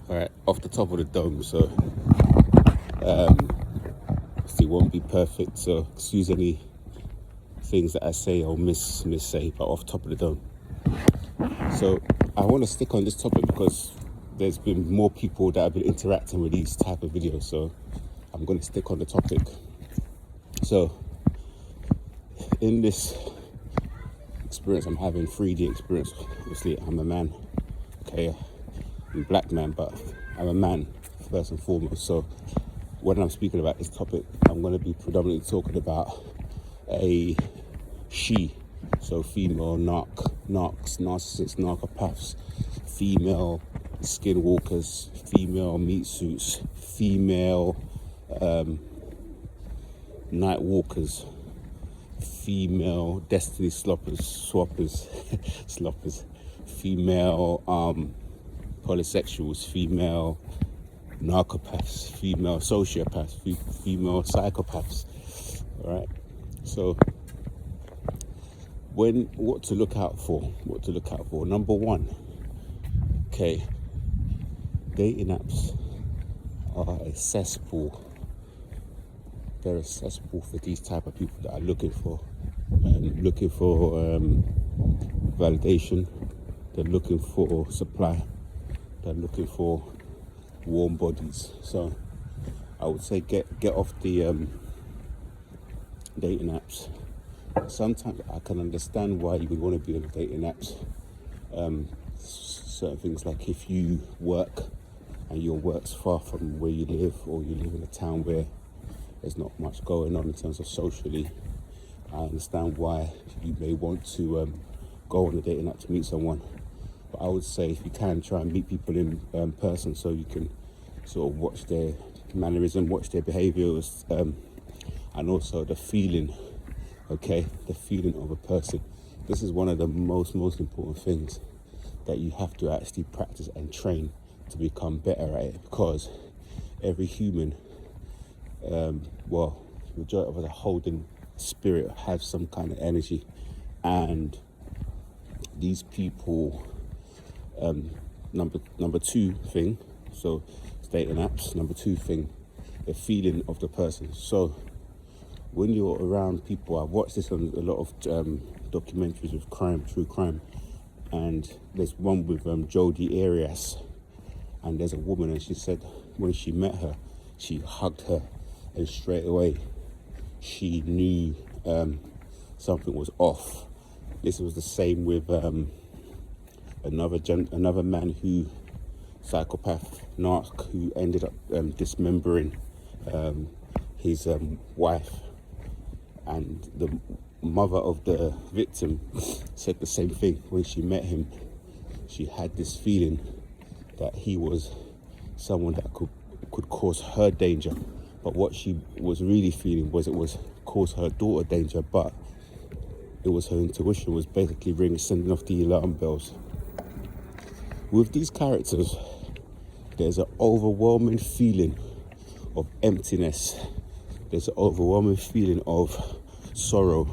All right, off the top of the dome. So, it won't be perfect. So, excuse any things that I say or miss say, but off top of the dome. So, I want to stick on this topic because there's been more people that have been interacting with these type of videos. So, I'm going to stick on the topic. So, in this experience I'm having, 3D experience, obviously I'm a man, okay, I'm a black man, but I'm a man first and foremost. So when I'm speaking about this topic, I'm going to be predominantly talking about a she, so female narcs, narcissists, narcopaths, female skinwalkers, female meat suits, female night walkers, female destiny swappers, female polysexuals, female narcopaths, female sociopaths, female psychopaths. All right. So, what to look out for? Number one, okay, dating apps are a cesspool. They're a cesspool for these type of people that are looking for validation. They're looking for supply. They're looking for warm bodies. So I would say get off the dating apps. Sometimes I can understand why you would want to be on the dating apps. Certain things like if you work and your work's far from where you live, or you live in a town where there's not much going on in terms of socially, I understand why you may want to go on a dating app to meet someone. But I would say if you can, try and meet people in person, so you can sort of watch their mannerism, watch their behaviours, and also the feeling, okay, the feeling of a person. This is one of the most important things that you have to actually practice and train to become better at it, because every human, majority of us are holding spirit, have some kind of energy, and these people, number two thing, so dating apps, number two thing, the feeling of the person. So when you're around people, I've watched this on a lot of documentaries of crime, true crime, and there's one with Jodi Arias, and there's a woman, and she said when she met her, she hugged her, and straight away she knew something was off. This was the same with another man who, psychopath, narc, who ended up dismembering his wife, and the mother of the victim said the same thing. When she met him, she had this feeling that he was someone that could cause her danger, but what she was really feeling was it was cause her daughter danger, but it was her intuition was basically sending off the alarm bells. With these characters, there's an overwhelming feeling of emptiness. There's an overwhelming feeling of sorrow.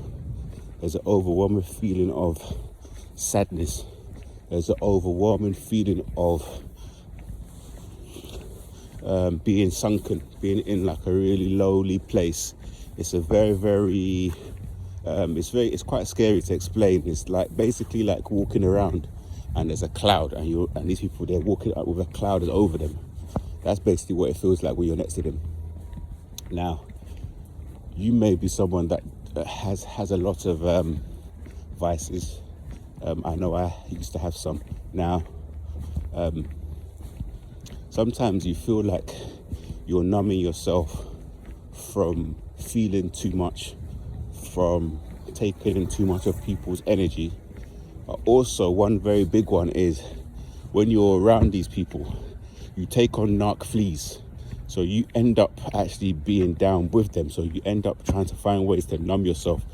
There's an overwhelming feeling of sadness. There's an overwhelming feeling of being sunken, being in like a really lowly place. It's a very, it's quite scary to explain. It's like basically like walking around and there's a cloud, and these people, they're walking up with a cloud over them. That's basically what it feels like when you're next to them. Now, you may be someone that has a lot of vices. I know I used to have some. Now, sometimes you feel like you're numbing yourself from feeling too much, from taking in too much of people's energy. Also, one very big one is when you're around these people, you take on narc fleas. So you end up actually being down with them. So you end up trying to find ways to numb yourself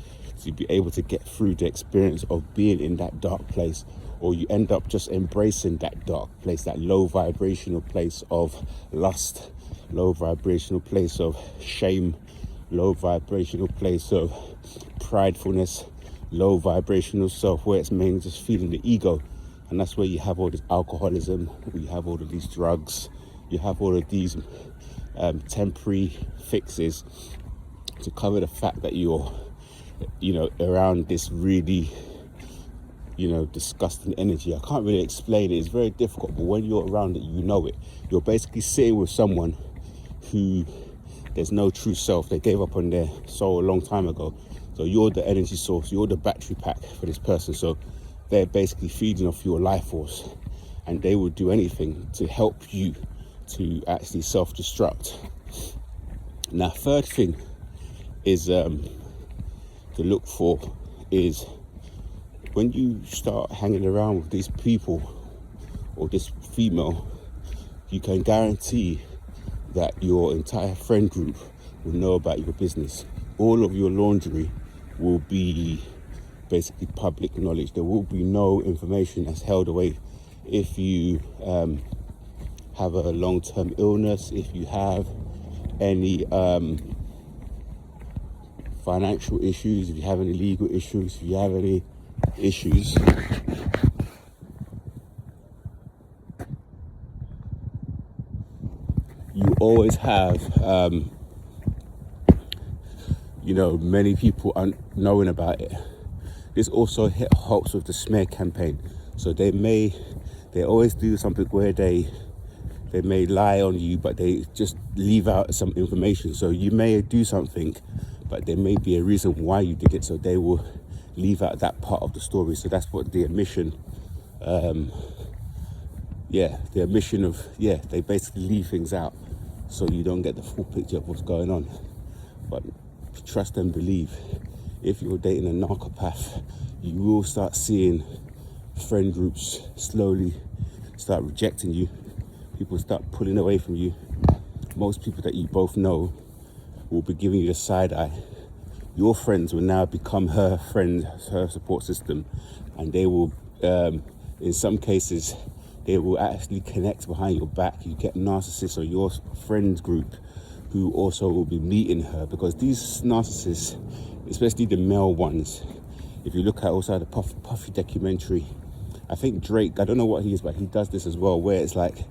to be able to get through the experience of being in that dark place. Or you end up just embracing that dark place, that low vibrational place of lust, low vibrational place of shame, low vibrational place of pridefulness, low vibrational self, where it's mainly just feeding the ego. And that's where you have all this alcoholism, you have all of these drugs, you have all of these temporary fixes to cover the fact that you're, around this really, disgusting energy. I can't really explain it. It's very difficult, but when you're around it, you know it. You're basically sitting with someone who there's no true self. They gave up on their soul a long time ago. So you're the energy source, you're the battery pack for this person. So they're basically feeding off your life force, and they will do anything to help you to actually self-destruct. Now, third thing is to look for is when you start hanging around with these people or this female, you can guarantee that your entire friend group will know about your business. All of your laundry will be basically public knowledge. There will be no information that's held away. If you have a long-term illness, if you have any financial issues, if you have any legal issues, if you have any issues, you always have many people knowing about it. This also helps with the smear campaign. So they always do something where they may lie on you, but they just leave out some information. So you may do something, but there may be a reason why you did it. So they will leave out that part of the story. So that's what the omission, they basically leave things out so you don't get the full picture of what's going on. But trust and believe, if you're dating a narcopath, you will start seeing friend groups slowly start rejecting you. People start pulling away from you. Most people that you both know will be giving you the side eye. Your friends will now become her friend, her support system, and they will, in some cases, they will actually connect behind your back. You get narcissists or your friends group who also will be meeting her, because these narcissists, especially the male ones, if you look at also the Puffy documentary, I think Drake, I don't know what he is, but he does this as well, where it's like